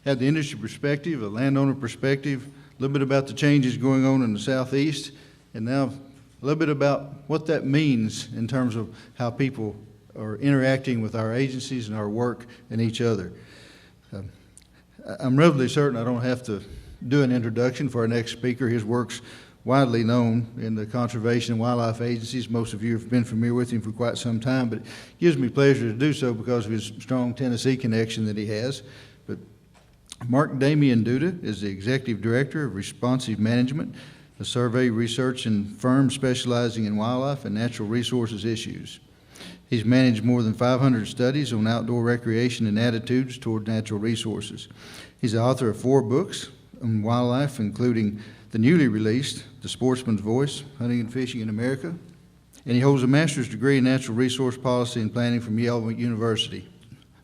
have the industry perspective, a landowner perspective, a little bit about the changes going on in the Southeast, and now a little bit about what that means in terms of how people are interacting with our agencies and our work and each other. I'm relatively certain I don't have to do an introduction for our next speaker. His work's widely known in the conservation and wildlife agencies. Most of you have been familiar with him for quite some time, but it gives me pleasure to do so because of his strong Tennessee connection that he has. But Mark Damian Duda is the Executive Director of Responsive Management, a survey, research, and firm specializing in wildlife and natural resources issues. He's managed more than 500 studies on outdoor recreation and attitudes toward natural resources. He's the author of 4 books on wildlife, including the newly released The Sportsman's Voice, Hunting and Fishing in America, and he holds a master's degree in natural resource policy and planning from Yale University.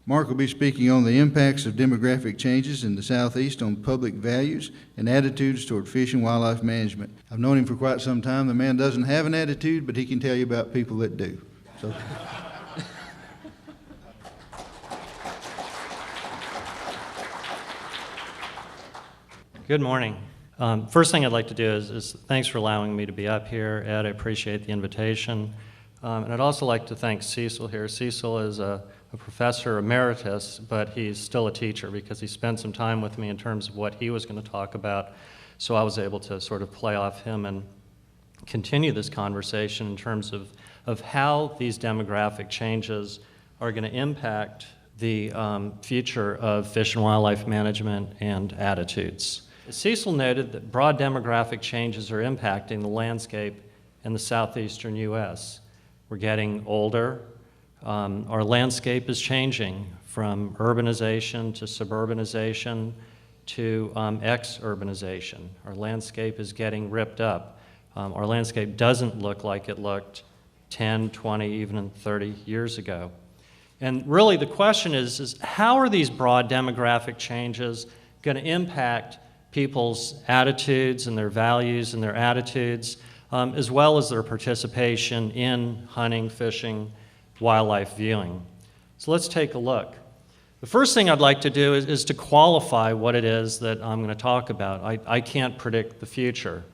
Mark will be speaking on the impacts of demographic changes in the Southeast on public values and attitudes toward fish and wildlife management. I've known him for quite some time. The man doesn't have an attitude, but he can tell you about people that do. So. Good morning. First thing I'd like to do is thanks for allowing me to be up here, Ed. I appreciate the invitation. And I'd also like to thank Cecil here. Cecil is a professor emeritus, but he's still a teacher because he spent some time with me in terms of what he was going to talk about. So I was able to sort of play off him and continue this conversation in terms of how these demographic changes are going to impact the future of fish and wildlife management and attitudes. Cecil noted that broad demographic changes are impacting the landscape in the southeastern U.S. We're getting older. Our landscape is changing from urbanization to suburbanization to ex-urbanization. Our landscape is getting ripped up. Our landscape doesn't look like it looked 10, 20, even 30 years ago. And really the question is how are these broad demographic changes going to impact people's attitudes and their values and their attitudes, as well as their participation in hunting, fishing, wildlife viewing. So let's take a look. The first thing I'd like to do is to qualify what it is that I'm going to talk about. I can't predict the future.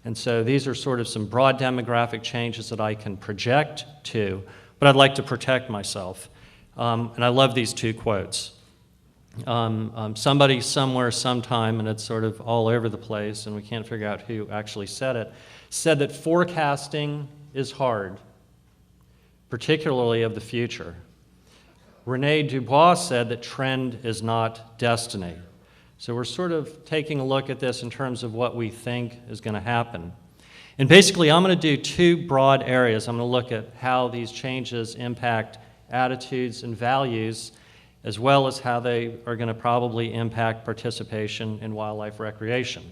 And so these are sort of some broad demographic changes that I can project to, but I'd like to protect myself. And I love these 2 quotes. Somebody, somewhere, sometime, and it's sort of all over the place, and we can't figure out who actually said it, said that forecasting is hard, particularly of the future. Rene Dubois said that trend is not destiny. So we're sort of taking a look at this in terms of what we think is going to happen. And basically, I'm going to do 2 broad areas. I'm going to look at how these changes impact attitudes and values, as well as how they are going to probably impact participation in wildlife recreation.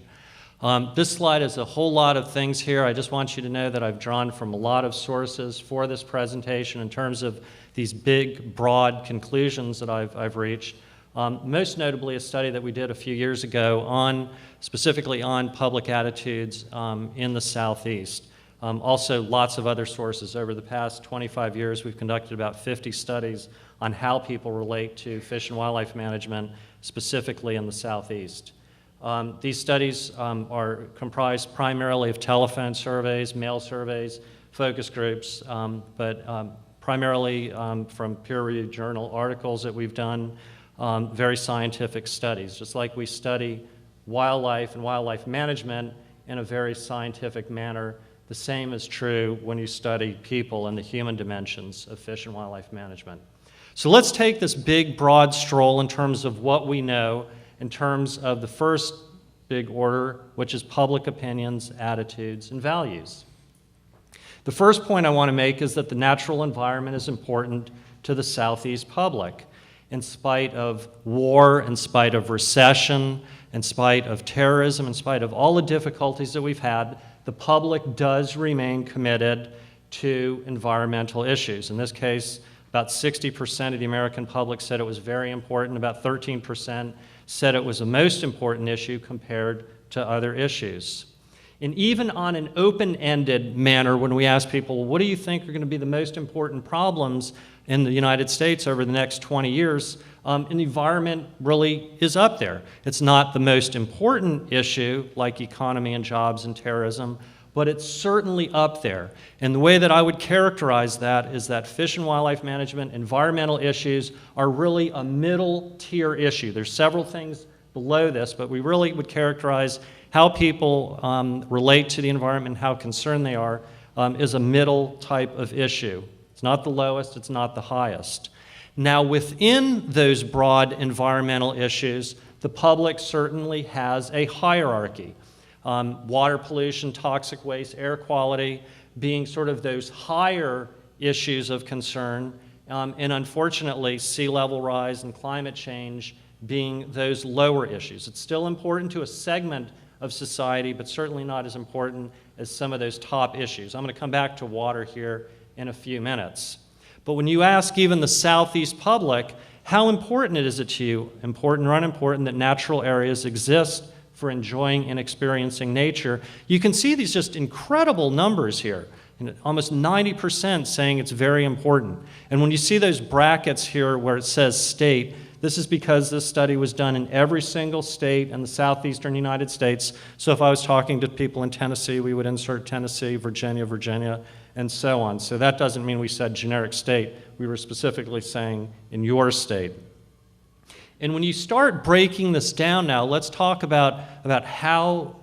This slide has a whole lot of things here. I just want you to know that I've drawn from a lot of sources for this presentation in terms of these big, broad conclusions that I've reached. Most notably a study that we did a few years ago specifically on public attitudes in the Southeast. Also lots of other sources. Over the past 25 years, we've conducted about 50 studies on how people relate to fish and wildlife management, specifically in the Southeast. These studies are comprised primarily of telephone surveys, mail surveys, focus groups, but primarily from peer-reviewed journal articles that we've done, very scientific studies. Just like we study wildlife and wildlife management in a very scientific manner, the same is true when you study people and the human dimensions of fish and wildlife management. So let's take this big, broad stroll in terms of what we know in terms of the first big order, which is public opinions, attitudes, and values. The first point I want to make is that the natural environment is important to the Southeast public. In spite of war, in spite of recession, in spite of terrorism, in spite of all the difficulties that we've had, the public does remain committed to environmental issues. In this case, about 60% of the American public said it was very important. About 13% said it was the most important issue compared to other issues. And even on an open-ended manner, when we ask people, what do you think are going to be the most important problems in the United States over the next 20 years, and the environment really is up there. It's not the most important issue like economy and jobs and terrorism, but it's certainly up there. And the way that I would characterize that is that fish and wildlife management, environmental issues are really a middle tier issue. There's several things below this, but we really would characterize how people relate to the environment and how concerned they are is a middle type of issue. It's not the lowest, it's not the highest. Now, within those broad environmental issues, the public certainly has a hierarchy. Water pollution, toxic waste, air quality being sort of those higher issues of concern, and unfortunately, sea level rise and climate change being those lower issues. It's still important to a segment of society, but certainly not as important as some of those top issues. I'm going to come back to water here in a few minutes. But when you ask even the Southeast public, how important is it to you, important or unimportant, that natural areas exist for enjoying and experiencing nature, you can see these just incredible numbers here. Almost 90% saying it's very important. And when you see those brackets here where it says state, this is because this study was done in every single state in the southeastern United States. So if I was talking to people in Tennessee, we would insert Tennessee, Virginia, and so on. So that doesn't mean we said generic state. We were specifically saying in your state. And when you start breaking this down now, let's talk about how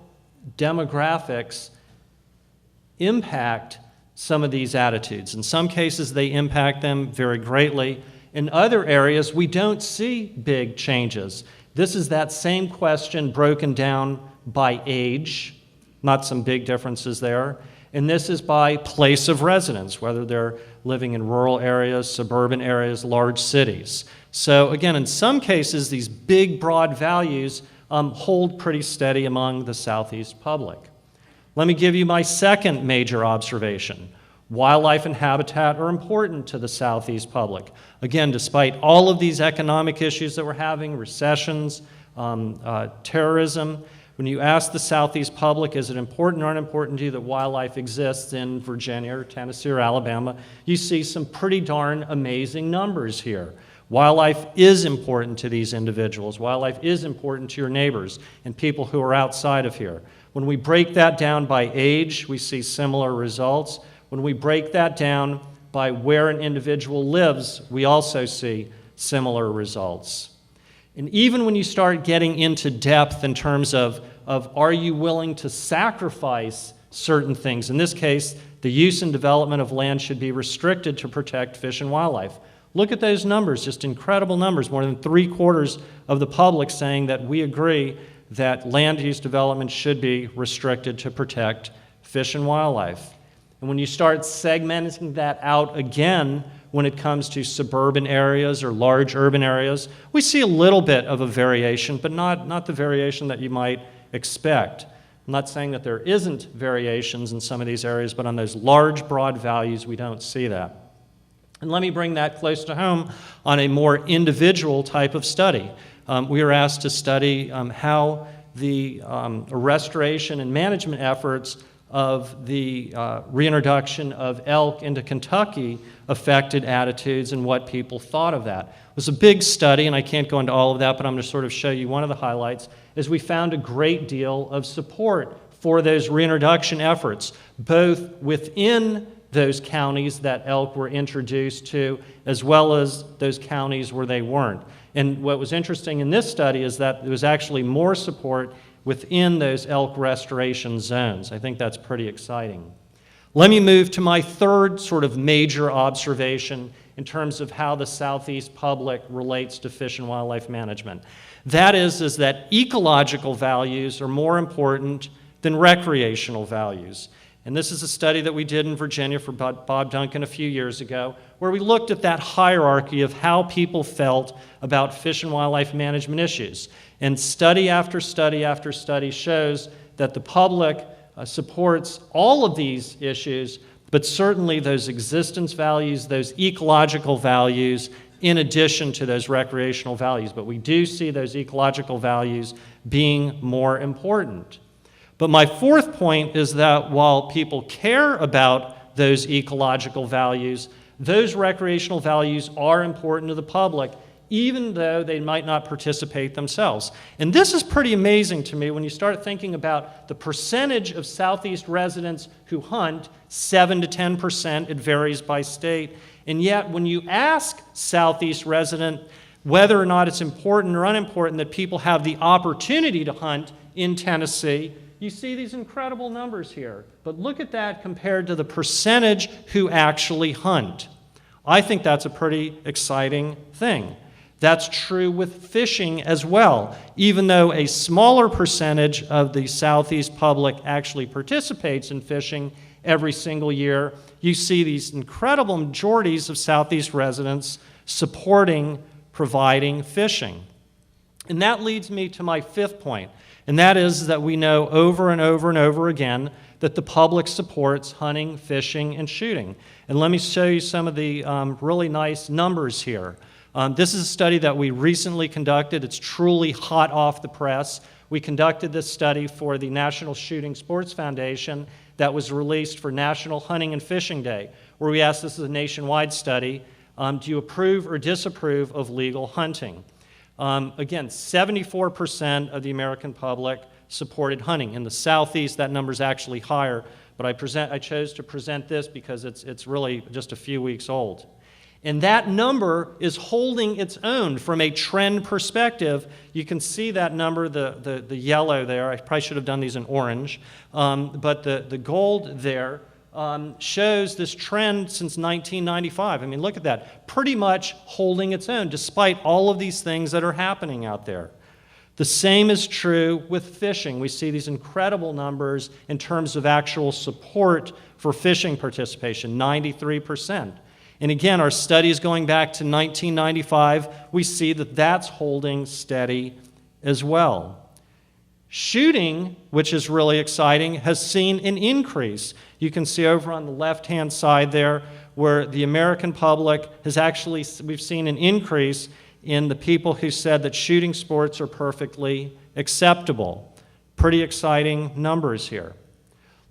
demographics impact some of these attitudes. In some cases, they impact them very greatly. In other areas, we don't see big changes. This is that same question broken down by age, not some big differences there. And this is by place of residence, whether they're living in rural areas, suburban areas, large cities. So again, in some cases, these big, broad values hold pretty steady among the Southeast public. Let me give you my second major observation. Wildlife and habitat are important to the Southeast public. Again, despite all of these economic issues that we're having, recessions, terrorism, when you ask the Southeast public, is it important or unimportant to you that wildlife exists in Virginia or Tennessee or Alabama, you see some pretty darn amazing numbers here. Wildlife is important to these individuals. Wildlife is important to your neighbors and people who are outside of here. When we break that down by age, we see similar results. When we break that down by where an individual lives, we also see similar results. And even when you start getting into depth in terms of are you willing to sacrifice certain things, in this case, the use and development of land should be restricted to protect fish and wildlife. Look at those numbers, just incredible numbers, more than 3/4 of the public saying that we agree that land use development should be restricted to protect fish and wildlife. And when you start segmenting that out again, when it comes to suburban areas or large urban areas, we see a little bit of a variation, but not the variation that you might expect. I'm not saying that there isn't variations in some of these areas, but on those large, broad values, we don't see that. And let me bring that close to home on a more individual type of study. We were asked to study how the restoration and management efforts of the reintroduction of elk into Kentucky affected attitudes and what people thought of that. It was a big study, and I can't go into all of that, but I'm going to sort of show you one of the highlights, is we found a great deal of support for those reintroduction efforts, both within those counties that elk were introduced to, as well as those counties where they weren't. And what was interesting in this study is that there was actually more support within those elk restoration zones. I think that's pretty exciting. Let me move to my third sort of major observation in terms of how the Southeast public relates to fish and wildlife management. That is that ecological values are more important than recreational values. And this is a study that we did in Virginia for Bob Duncan a few years ago, where we looked at that hierarchy of how people felt about fish and wildlife management issues. And study after study after study shows that the public supports all of these issues, but certainly those existence values, those ecological values, in addition to those recreational values. But we do see those ecological values being more important. But my fourth point is that while people care about those ecological values, those recreational values are important to the public, even though they might not participate themselves. And this is pretty amazing to me when you start thinking about the percentage of Southeast residents who hunt, 7 to 10%, it varies by state. And yet, when you ask Southeast resident whether or not it's important or unimportant that people have the opportunity to hunt in Tennessee, you see these incredible numbers here. But look at that compared to the percentage who actually hunt. I think that's a pretty exciting thing. That's true with fishing as well. Even though a smaller percentage of the Southeast public actually participates in fishing every single year, you see these incredible majorities of Southeast residents supporting providing fishing. And that leads me to my fifth point, and that is that we know over and over and over again that the public supports hunting, fishing, and shooting. And let me show you some of the really nice numbers here. This is a study that we recently conducted. It's truly hot off the press. We conducted this study for the National Shooting Sports Foundation that was released for National Hunting and Fishing Day, where we asked, this is a nationwide study, do you approve or disapprove of legal hunting? Again, 74% of the American public supported hunting. In the Southeast, that number is actually higher, but I chose to present this because it's really just a few weeks old. And that number is holding its own from a trend perspective. You can see that number, the yellow there. I probably should have done these in orange. But the gold there shows this trend since 1995. I mean, look at that. Pretty much holding its own despite all of these things that are happening out there. The same is true with fishing. We see these incredible numbers in terms of actual support for fishing participation, 93%. And again, our studies going back to 1995, we see that that's holding steady as well. Shooting, which is really exciting, has seen an increase. You can see over on the left-hand side there where the American public has actually, we've seen an increase in the people who said that shooting sports are perfectly acceptable. Pretty exciting numbers here.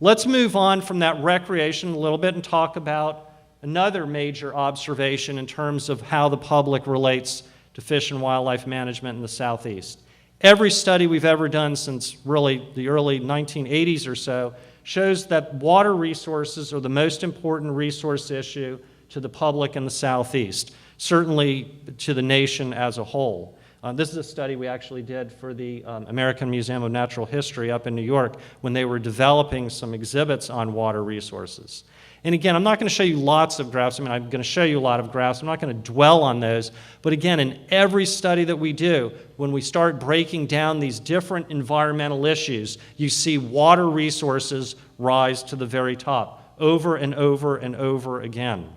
Let's move on from that recreation a little bit and talk about another major observation in terms of how the public relates to fish and wildlife management in the Southeast. Every study we've ever done since really the early 1980s or so shows that water resources are the most important resource issue to the public in the Southeast, certainly to the nation as a whole. This is a study we actually did for the American Museum of Natural History up in New York when they were developing some exhibits on water resources. And again, I'm not going to show you lots of graphs. I mean, I'm going to show you a lot of graphs. I'm not going to dwell on those. But again, in every study that we do, when we start breaking down these different environmental issues, you see water resources rise to the very top over and over and over again.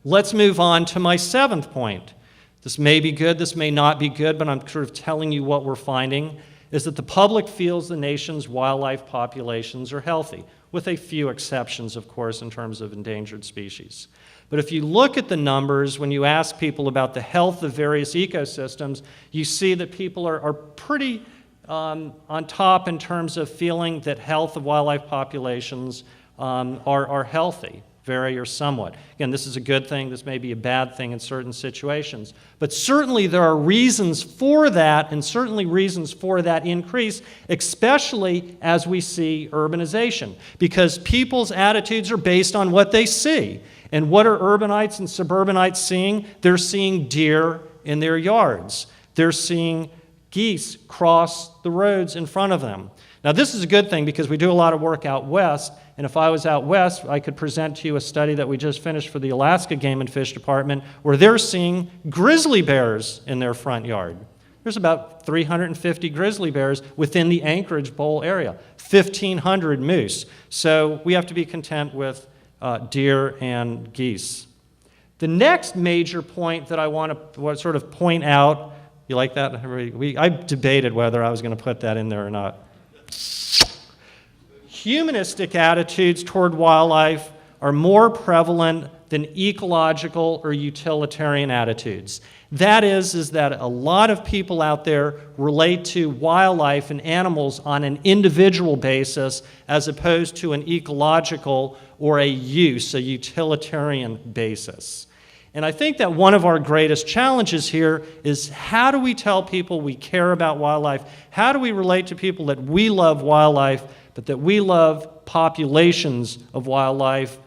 Let's move on to my seventh point. This may be good, this may not be good, but I'm sort of telling you what we're finding, is that the public feels the nation's wildlife populations are healthy, with a few exceptions, of course, in terms of endangered species. But if you look at the numbers, when you ask people about the health of various ecosystems, you see that people are pretty on top in terms of feeling that health of wildlife populations are healthy, vary or somewhat. Again, this is a good thing. This may be a bad thing in certain situations. But certainly there are reasons for that, and certainly reasons for that increase, especially as we see urbanization, because people's attitudes are based on what they see. And what are urbanites and suburbanites seeing? They're seeing deer in their yards. They're seeing geese cross the roads in front of them. Now, this is a good thing because we do a lot of work out west, and if I was out west, I could present to you a study that we just finished for the Alaska Game and Fish Department where they're seeing grizzly bears in their front yard. There's about 350 grizzly bears within the Anchorage Bowl area, 1,500 moose. So we have to be content with deer and geese. The next major point that I want to sort of point out, you like that? I debated whether I was going to put that in there or not. Humanistic attitudes toward wildlife are more prevalent than ecological or utilitarian attitudes. That is that a lot of people out there relate to wildlife and animals on an individual basis as opposed to an ecological or a utilitarian basis. And I think that one of our greatest challenges here is how do we tell people we care about wildlife? How do we relate to people that we love wildlife, but that we love populations of wildlife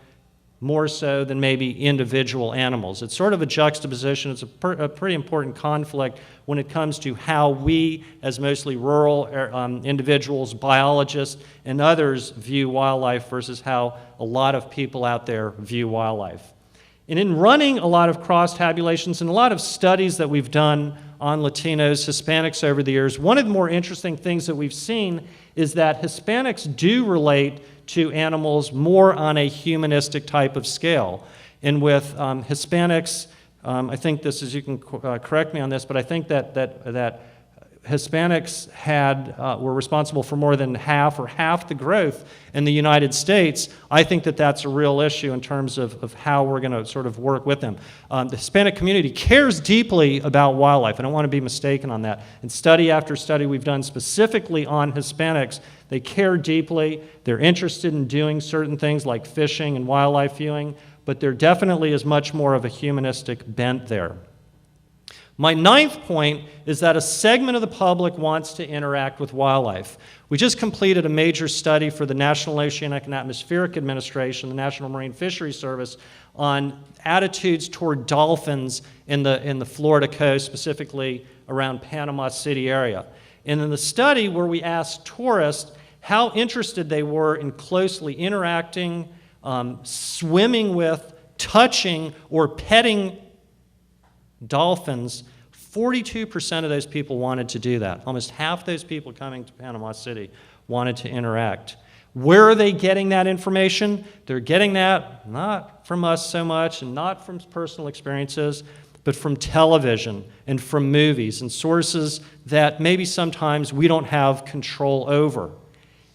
more so than maybe individual animals? It's sort of a juxtaposition. It's a pretty important conflict when it comes to how we, as mostly rural individuals, biologists, and others view wildlife versus how a lot of people out there view wildlife. And in running a lot of cross-tabulations and a lot of studies that we've done on Latinos, Hispanics over the years, one of the more interesting things that we've seen is that Hispanics do relate to animals more on a humanistic type of scale. And with Hispanics, I think this is, you can correct me on this, but I think that Hispanics were responsible for more than half the growth in the United States. I think that that's a real issue in terms of how we're going to sort of work with them. The Hispanic community cares deeply about wildlife. I don't want to be mistaken on that. And study after study we've done specifically on Hispanics, they care deeply. They're interested in doing certain things like fishing and wildlife viewing, but there definitely is much more of a humanistic bent there. My ninth point is that a segment of the public wants to interact with wildlife. We just completed a major study for the National Oceanic and Atmospheric Administration, the National Marine Fisheries Service, on attitudes toward dolphins in the Florida coast, specifically around Panama City area. And in the study where we asked tourists how interested they were in closely interacting, swimming with, touching, or petting dolphins, 42% of those people wanted to do that. Almost half those people coming to Panama City wanted to interact. Where are they getting that information? They're getting that not from us so much and not from personal experiences, but from television and from movies and sources that maybe sometimes we don't have control over.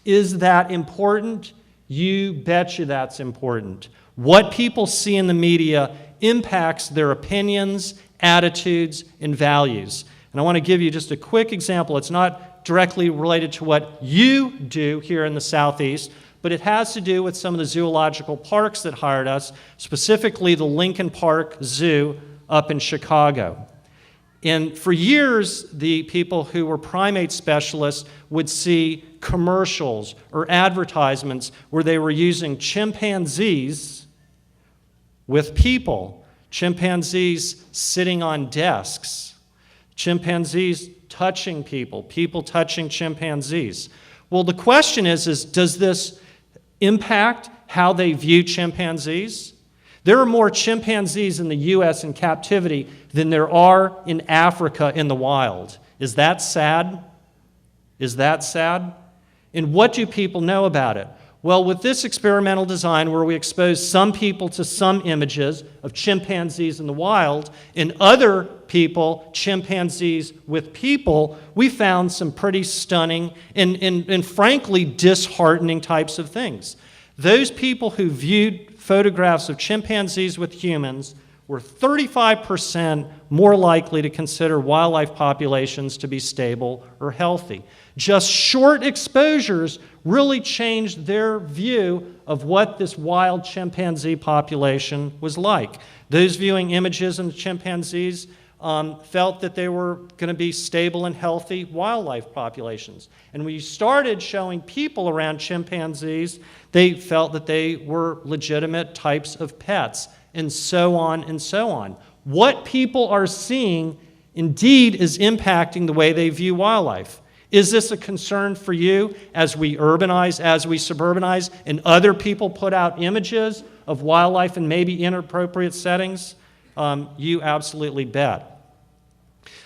Is that important? You betcha that's important. What people see in the media impacts their opinions, attitudes, and values. And I want to give you just a quick example. It's not directly related to what you do here in the Southeast, but it has to do with some of the zoological parks that hired us, specifically the Lincoln Park Zoo up in Chicago. And for years, the people who were primate specialists would see commercials or advertisements where they were using chimpanzees with people. Chimpanzees sitting on desks, chimpanzees touching people, people touching chimpanzees. Well, the question is does this impact how they view chimpanzees? There are more chimpanzees in the U.S. in captivity than there are in Africa in the wild. Is that sad? Is that sad? And what do people know about it? Well, with this experimental design where we expose some people to some images of chimpanzees in the wild and other people, chimpanzees with people, we found some pretty stunning and frankly disheartening types of things. Those people who viewed photographs of chimpanzees with humans were 35% more likely to consider wildlife populations to be stable or healthy. Just short exposures really changed their view of what this wild chimpanzee population was like. Those viewing images of chimpanzees felt that they were going to be stable and healthy wildlife populations. And when you started showing people around chimpanzees, they felt that they were legitimate types of pets, and so on and so on. What people are seeing indeed is impacting the way they view wildlife. Is this a concern for you as we urbanize, as we suburbanize, and other people put out images of wildlife in maybe inappropriate settings? You absolutely bet.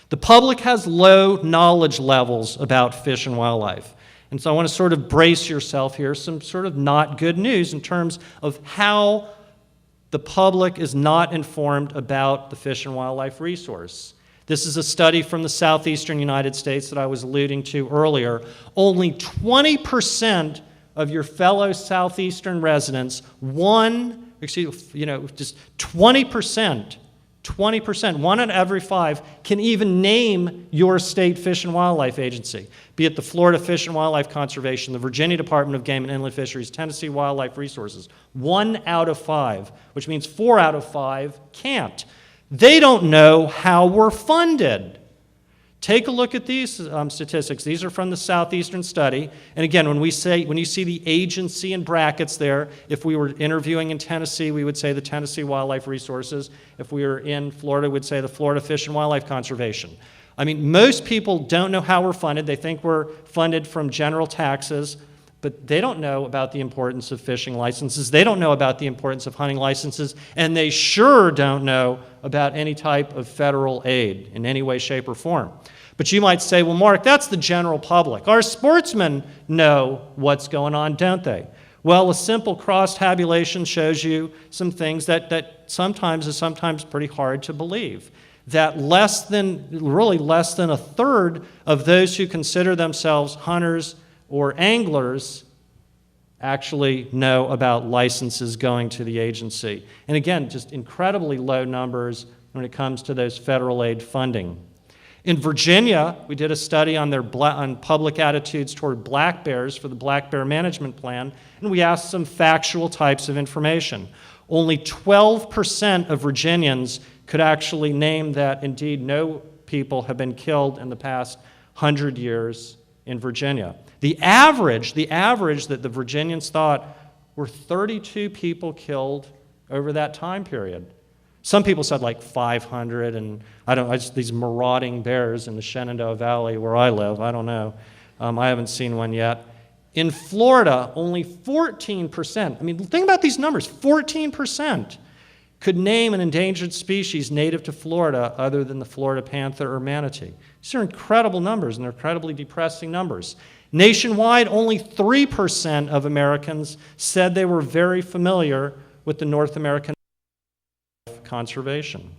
The public has low knowledge levels about fish and wildlife. And so I want to sort of brace yourself here, some sort of not good news in terms of how the public is not informed about the fish and wildlife resource. This is a study from the southeastern United States that I was alluding to earlier. Only 20% of your fellow southeastern residents, just 20% 20%, 1 out of every 5, can even name your state Fish and Wildlife Agency, be it the Florida Fish and Wildlife Conservation, the Virginia Department of Game and Inland Fisheries, Tennessee Wildlife Resources. 1 out of 5, which means 4 out of 5 can't. They don't know how we're funded. Take a look at these statistics. These are from the Southeastern study. And again, when you see the agency in brackets there, if we were interviewing in Tennessee, we would say the Tennessee Wildlife Resources. If we were in Florida, we'd say the Florida Fish and Wildlife Conservation. I mean, most people don't know how we're funded. They think we're funded from general taxes, but they don't know about the importance of fishing licenses. They don't know about the importance of hunting licenses, and they sure don't know about any type of federal aid in any way, shape, or form. But you might say, well, Mark, that's the general public. Our sportsmen know what's going on, don't they? Well, a simple cross-tabulation shows you some things that sometimes is pretty hard to believe. That really less than a third of those who consider themselves hunters or anglers actually know about licenses going to the agency. And again, just incredibly low numbers when it comes to those federal aid funding. In Virginia, we did a study on on public attitudes toward black bears for the Black Bear Management Plan, and we asked some factual types of information. Only 12% of Virginians could actually name that indeed no people have been killed in the past 100 years in Virginia. The average that the Virginians thought were 32 people killed over that time period. Some people said like 500, and these marauding bears in the Shenandoah Valley where I live, I don't know. I haven't seen one yet. In Florida, only 14%, I mean, think about these numbers, 14% could name an endangered species native to Florida other than the Florida panther or manatee. These are incredible numbers, and they're incredibly depressing numbers. Nationwide, only 3% of Americans said they were very familiar with the North American conservation.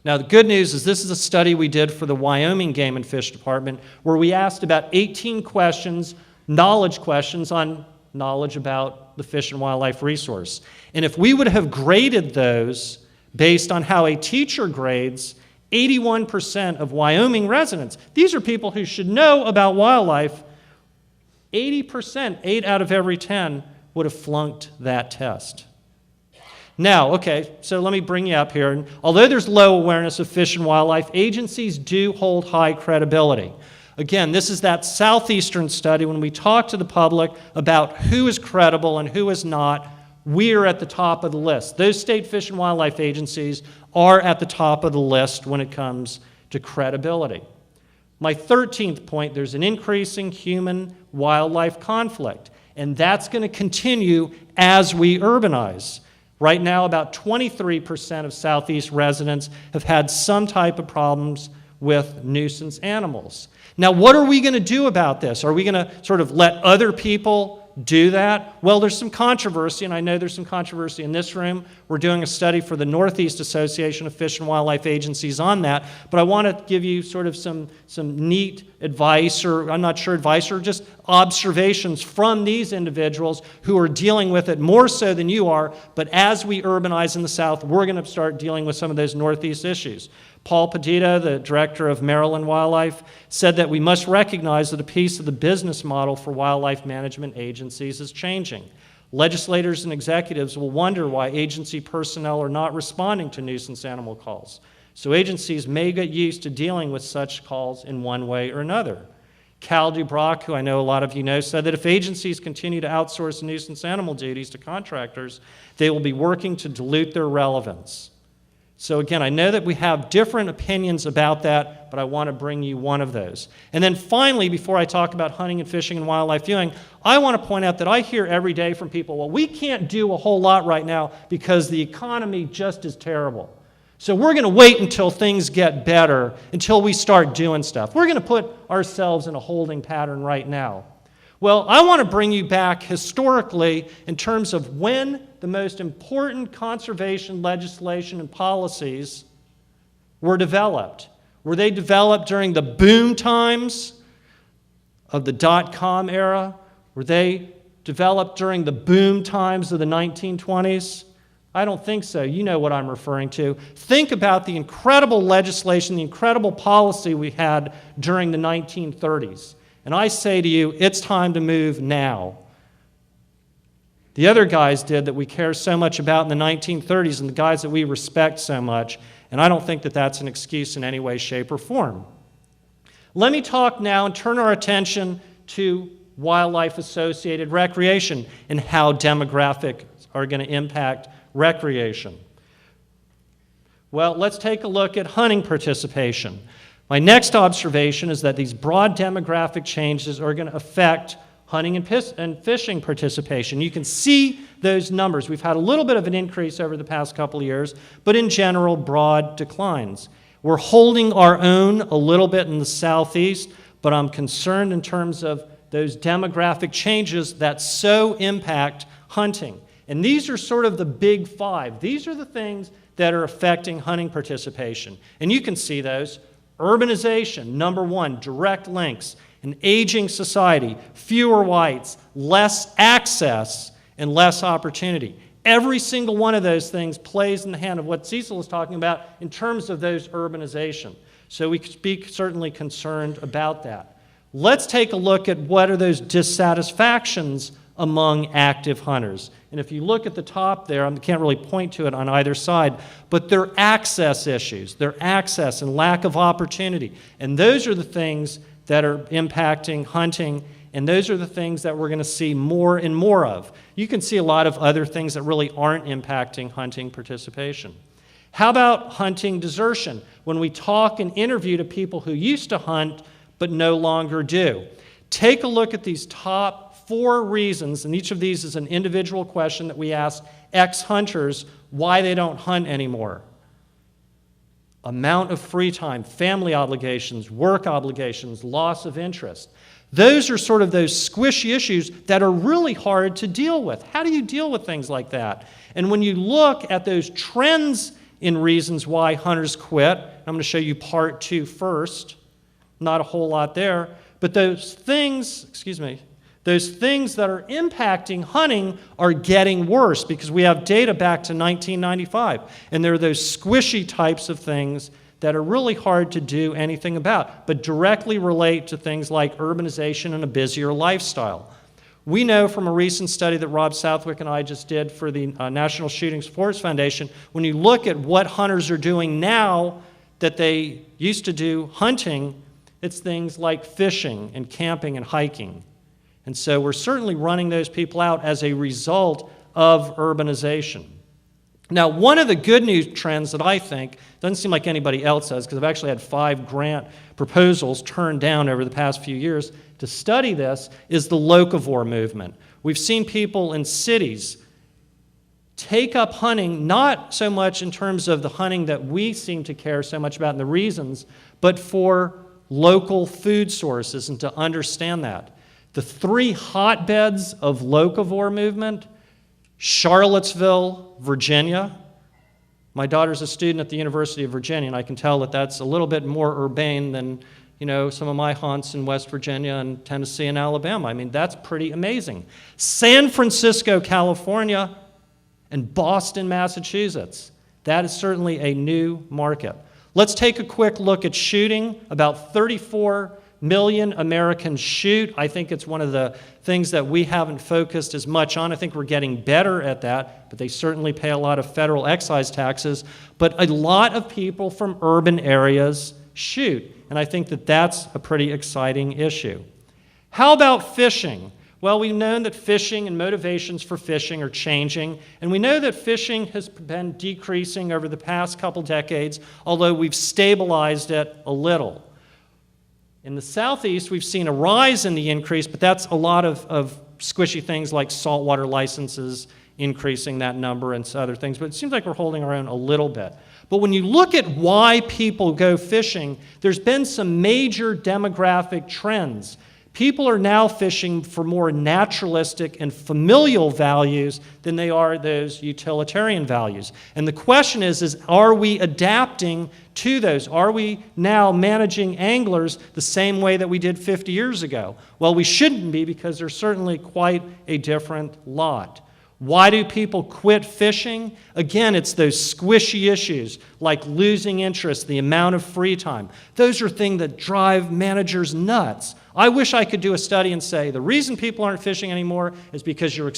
Now, the good news is this is a study we did for the Wyoming Game and Fish Department where we asked about 18 questions, knowledge questions on knowledge about the fish and wildlife resource. And if we would have graded those based on how a teacher grades, 81% of Wyoming residents, these are people who should know about wildlife, 80%, 8 out of every 10, would have flunked that test. Now, okay, so let me bring you up here. And although there's low awareness of fish and wildlife, agencies do hold high credibility. Again, this is that Southeastern study. When we talk to the public about who is credible and who is not, we're at the top of the list. Those state fish and wildlife agencies are at the top of the list when it comes to credibility. My 13th point, there's an increasing human-wildlife conflict, and that's going to continue as we urbanize. Right now, about 23% of Southeast residents have had some type of problems with nuisance animals. Now, what are we going to do about this? Are we going to sort of let other people do that? Well, there's some controversy, and I know there's some controversy in this room. We're doing a study for the Northeast Association of Fish and Wildlife Agencies on that, but I want to give you sort of some neat advice, or I'm not sure advice, or just observations from these individuals who are dealing with it more so than you are, but as we urbanize in the South, we're going to start dealing with some of those Northeast issues. Paul Petito, the director of Maryland Wildlife, said that we must recognize that a piece of the business model for wildlife management agencies is changing. Legislators and executives will wonder why agency personnel are not responding to nuisance animal calls. So agencies may get used to dealing with such calls in one way or another. Cal Dubrock, who I know a lot of you know, said that if agencies continue to outsource nuisance animal duties to contractors, they will be working to dilute their relevance. So again, I know that we have different opinions about that, but I want to bring you one of those. And then finally, before I talk about hunting and fishing and wildlife viewing, I want to point out that I hear every day from people, well, we can't do a whole lot right now because the economy just is terrible. So we're going to wait until things get better, until we start doing stuff. We're going to put ourselves in a holding pattern right now. Well, I want to bring you back historically in terms of when the most important conservation legislation and policies were developed. Were they developed during the boom times of the dot-com era? Were they developed during the boom times of the 1920s? I don't think so. You know what I'm referring to. Think about the incredible legislation, the incredible policy we had during the 1930s. And I say to you, it's time to move now. The other guys did that we care so much about in the 1930s, and the guys that we respect so much, and I don't think that that's an excuse in any way, shape, or form. Let me talk now and turn our attention to wildlife-associated recreation and how demographics are going to impact recreation. Well, let's take a look at hunting participation. My next observation is that these broad demographic changes are going to affect hunting and fishing participation. You can see those numbers. We've had a little bit of an increase over the past couple of years, but in general, broad declines. We're holding our own a little bit in the southeast, but I'm concerned in terms of those demographic changes that so impact hunting. And these are sort of the big five. These are the things that are affecting hunting participation. And you can see those. Urbanization, number one, direct links. An aging society, fewer whites, less access, and less opportunity. Every single one of those things plays in the hand of what Cecil was talking about in terms of those urbanization. So we could be certainly concerned about that. Let's take a look at what are those dissatisfactions among active hunters. And if you look at the top there, I can't really point to it on either side, but they're access issues. They're access and lack of opportunity. And those are the things that are impacting hunting, and those are the things that we're going to see more and more of. You can see a lot of other things that really aren't impacting hunting participation. How about hunting desertion? When we talk and interview to people who used to hunt but no longer do. Take a look at these top 4 reasons, and each of these is an individual question that we ask ex-hunters why they don't hunt anymore. Amount of free time, family obligations, work obligations, loss of interest. Those are sort of those squishy issues that are really hard to deal with. How do you deal with things like that? And when you look at those trends in reasons why hunters quit, I'm going to show you part 2 first. Not a whole lot there, but those things that are impacting hunting are getting worse because we have data back to 1995. And there are those squishy types of things that are really hard to do anything about, but directly relate to things like urbanization and a busier lifestyle. We know from a recent study that Rob Southwick and I just did for the National Shooting Sports Foundation, when you look at what hunters are doing now that they used to do hunting, it's things like fishing and camping and hiking. And so we're certainly running those people out as a result of urbanization. Now, one of the good news trends that I think, doesn't seem like anybody else has, because I've actually had 5 grant proposals turned down over the past few years to study this, is the locavore movement. We've seen people in cities take up hunting, not so much in terms of the hunting that we seem to care so much about and the reasons, but for local food sources and to understand that. The 3 hotbeds of locavore movement, Charlottesville, Virginia. My daughter's a student at the University of Virginia, and I can tell that that's a little bit more urbane than, some of my haunts in West Virginia and Tennessee and Alabama. I mean, that's pretty amazing. San Francisco, California, and Boston, Massachusetts. That is certainly a new market. Let's take a quick look at shooting. About 34 million Americans shoot. I think it's one of the things that we haven't focused as much on. I think we're getting better at that, but they certainly pay a lot of federal excise taxes. But a lot of people from urban areas shoot, and I think that that's a pretty exciting issue. How about fishing? Well, we've known that fishing and motivations for fishing are changing, and we know that fishing has been decreasing over the past couple decades, although we've stabilized it a little. In the southeast, we've seen a rise in the increase, but that's a lot of squishy things like saltwater licenses increasing that number and other things, but it seems like we're holding our own a little bit. But when you look at why people go fishing, there's been some major demographic trends. People are now fishing for more naturalistic and familial values than they are those utilitarian values. And the question is are we adapting to those? Are we now managing anglers the same way that we did 50 years ago? Well, we shouldn't be, because they're certainly quite a different lot. Why do people quit fishing? Again, it's those squishy issues like losing interest, the amount of free time. Those are things that drive managers nuts. I wish I could do a study and say the reason people aren't fishing anymore is because your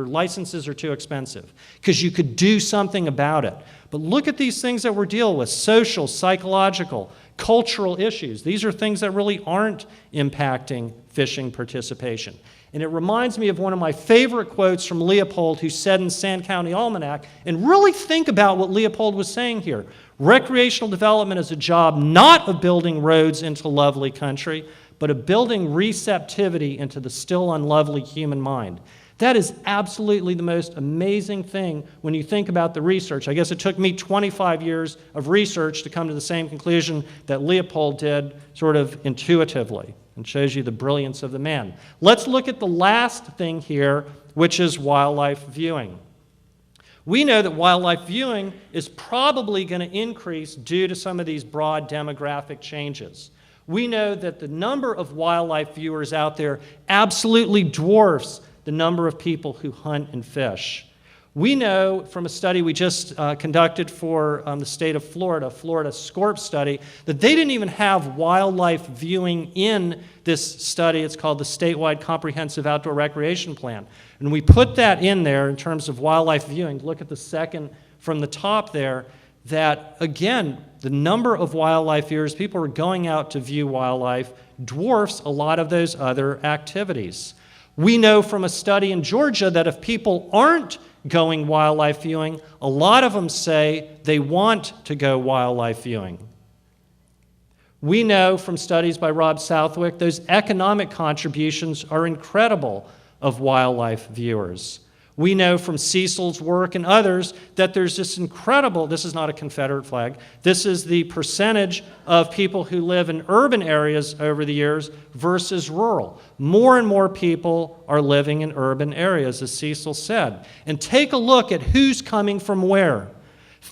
licenses are too expensive, because you could do something about it. But look at these things that we're dealing with: social, psychological, cultural issues. These are things that really aren't impacting fishing participation. And it reminds me of one of my favorite quotes from Leopold, who said in Sand County Almanac, and really think about what Leopold was saying here. Recreational development is a job not of building roads into lovely country, but of building receptivity into the still unlovely human mind. That is absolutely the most amazing thing when you think about the research. I guess it took me 25 years of research to come to the same conclusion that Leopold did sort of intuitively, and shows you the brilliance of the man. Let's look at the last thing here, which is wildlife viewing. We know that wildlife viewing is probably going to increase due to some of these broad demographic changes. We know that the number of wildlife viewers out there absolutely dwarfs the number of people who hunt and fish. We know from a study we just conducted for the state of Florida, Florida Scorp study, that they didn't even have wildlife viewing in this study. It's called the Statewide Comprehensive Outdoor Recreation Plan. And we put that in there in terms of wildlife viewing. Look at the second from the top there, that again, the number of wildlife viewers, people who are going out to view wildlife, dwarfs a lot of those other activities. We know from a study in Georgia that if people aren't going wildlife viewing, a lot of them say they want to go wildlife viewing. We know from studies by Rob Southwick, those economic contributions are incredible of wildlife viewers. We know from Cecil's work and others that there's this incredible, this is not a Confederate flag, this is the percentage of people who live in urban areas over the years versus rural. More and more people are living in urban areas, as Cecil said. And take a look at who's coming from where.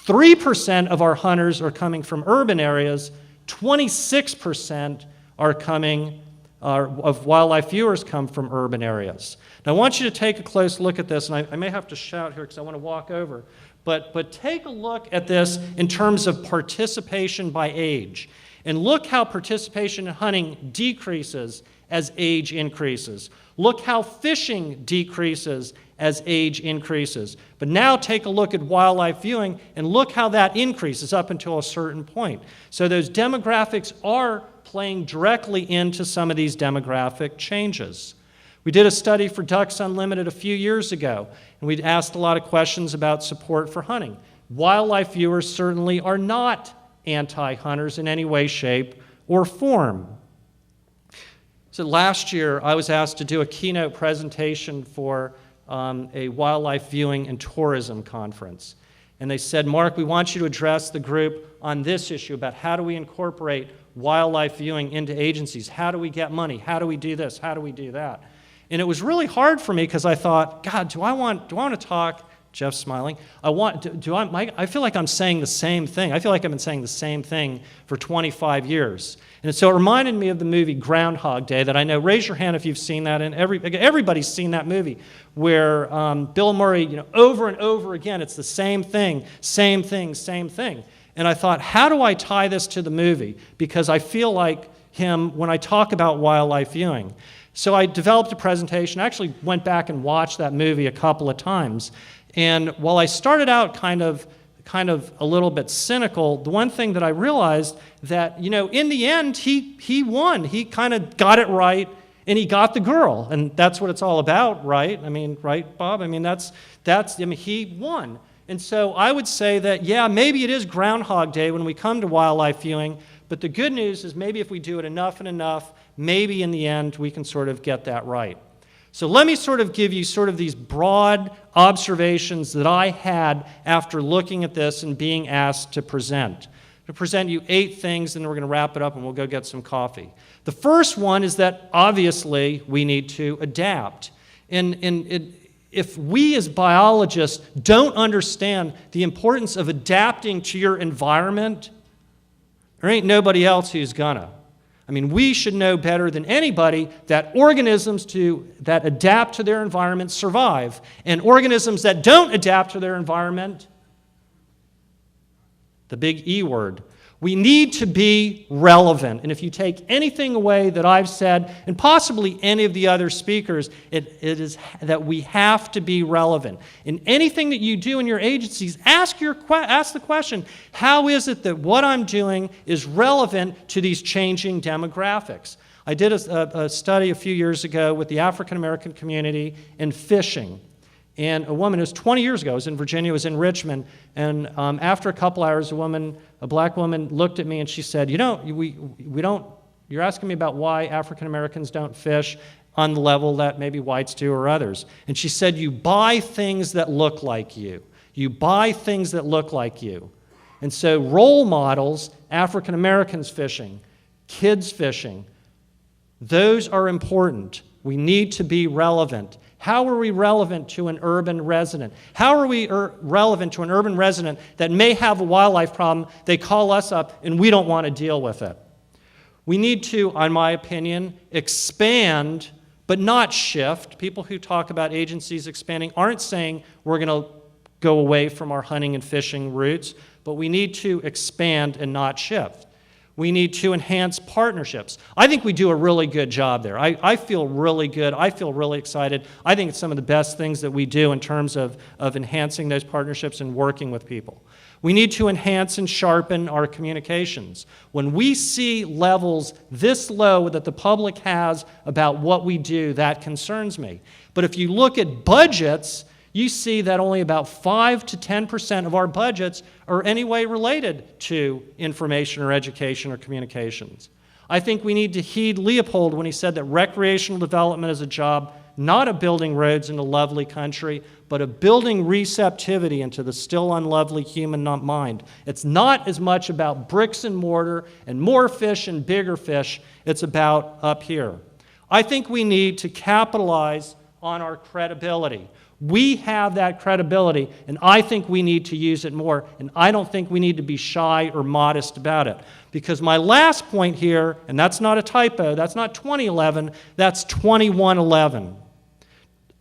3% of our hunters are coming from urban areas, 26% are coming of wildlife viewers come from urban areas. Now, I want you to take a close look at this, and I may have to shout here because I want to walk over, but take a look at this in terms of participation by age. And look how participation in hunting decreases as age increases. Look how fishing decreases as age increases. But now take a look at wildlife viewing, and look how that increases up until a certain point. So those demographics are playing directly into some of these demographic changes. We did a study for Ducks Unlimited a few years ago, and we asked a lot of questions about support for hunting. Wildlife viewers certainly are not anti-hunters in any way, shape, or form. So last year, I was asked to do a keynote presentation for a wildlife viewing and tourism conference. And they said, Mark, we want you to address the group on this issue about how do we incorporate wildlife viewing into agencies? How do we get money? How do we do this? How do we do that? And it was really hard for me because I thought, God, do I want to talk? Jeff's smiling. I feel like I'm saying the same thing. I feel like I've been saying the same thing for 25 years. And so it reminded me of the movie Groundhog Day that I know, raise your hand if you've seen that, and everybody's seen that movie where Bill Murray, over and over again, it's the same thing, same thing, same thing. And I thought, how do I tie this to the movie? Because I feel like him when I talk about wildlife viewing. So I developed a presentation. I actually went back and watched that movie a couple of times. And while I started out kind of a little bit cynical, the one thing that I realized that, in the end, he won. He kind of got it right, and he got the girl. And that's what it's all about, right? I mean, right, Bob? I mean, he won. And so I would say that, yeah, maybe it is Groundhog Day when we come to wildlife viewing, but the good news is maybe if we do it enough and enough, maybe in the end we can sort of get that right. So let me sort of give you sort of these broad observations that I had after looking at this and being asked to present. To present you 8 things, and then we're going to wrap it up and we'll go get some coffee. The first one is that obviously we need to adapt. And if we as biologists don't understand the importance of adapting to your environment, there ain't nobody else who's gonna. I mean, we should know better than anybody that organisms that adapt to their environment survive, and organisms that don't adapt to their environment, the big E word. We need to be relevant. And if you take anything away that I've said, and possibly any of the other speakers, it is that we have to be relevant. In anything that you do in your agencies, ask the question, how is it that what I'm doing is relevant to these changing demographics? I did a study a few years ago with the African American community in fishing. And a woman, it was 20 years ago, I was in Virginia, I was in Richmond, and after a couple hours, a black woman looked at me and she said, you're asking me about why African Americans don't fish on the level that maybe whites do or others. And she said, you buy things that look like you. You buy things that look like you. And so role models, African Americans fishing, kids fishing, those are important. We need to be relevant. How are we relevant to an urban resident? How are we relevant to an urban resident that may have a wildlife problem? They call us up and we don't want to deal with it. We need to, in my opinion, expand but not shift. People who talk about agencies expanding aren't saying we're going to go away from our hunting and fishing routes, but we need to expand and not shift. We need to enhance partnerships. I think we do a really good job there. I feel really good. I feel really excited. I think it's some of the best things that we do in terms of enhancing those partnerships and working with people. We need to enhance and sharpen our communications. When we see levels this low that the public has about what we do, that concerns me. But if you look at budgets, you see that only about 5 to 10% of our budgets are anyway related to information or education or communications. I think we need to heed Leopold when he said that recreational development is a job not of building roads in a lovely country, but of building receptivity into the still unlovely human mind. It's not as much about bricks and mortar and more fish and bigger fish. It's about up here. I think we need to capitalize on our credibility. We have that credibility, and I think we need to use it more, and I don't think we need to be shy or modest about it. Because my last point here, and that's not a typo, that's not 2011, that's 2111.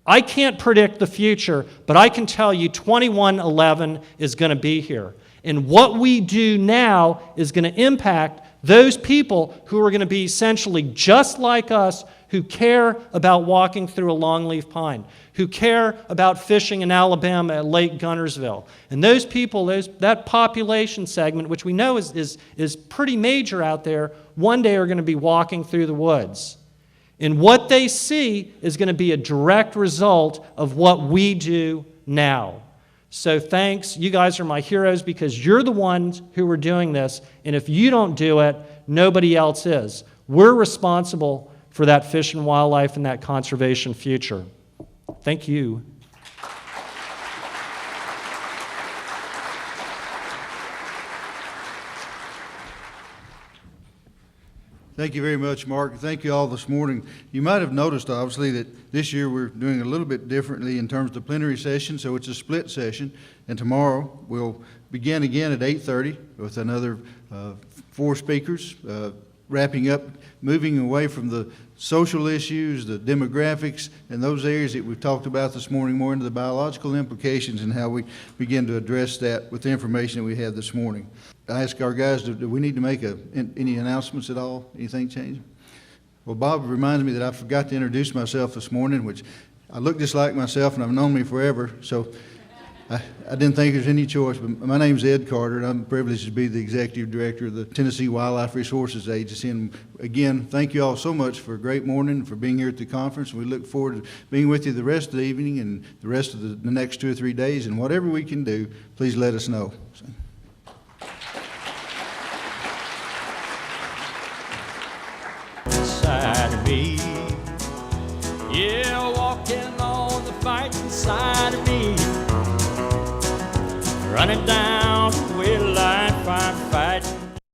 I can't predict the future, but I can tell you 2111 is going to be here. And what we do now is going to impact those people who are going to be essentially just like us, who care about walking through a longleaf pine, who care about fishing in Alabama at Lake Gunnersville. And those people, that population segment, which we know is pretty major out there, one day are going to be walking through the woods. And what they see is going to be a direct result of what we do now. So thanks. You guys are my heroes because you're the ones who are doing this. And if you don't do it, nobody else is. We're responsible for that fish and wildlife and that conservation future. Thank you. Thank you very much, Mark. Thank you all this morning. You might have noticed, obviously, that this year we're doing a little bit differently in terms of the plenary session, so it's a split session. And tomorrow we'll begin again at 8:30 with another 4 speakers, wrapping up, moving away from the social issues, the demographics, and those areas that we've talked about this morning, more into the biological implications and how we begin to address that with the information that we had this morning. I ask our guys, do we need to make any announcements at all? Anything change? Well, Bob reminds me that I forgot to introduce myself this morning, which I look just like myself and I've known me forever, so I didn't think there's any choice, but my name's Ed Carter, and I'm privileged to be the Executive Director of the Tennessee Wildlife Resources Agency. And again, thank you all so much for a great morning and for being here at the conference. We look forward to being with you the rest of the evening and the rest of the next 2 or 3 days. And whatever we can do, please let us know. Inside of me, yeah, walking on the fighting side of me. Running down the way life I'm fighting.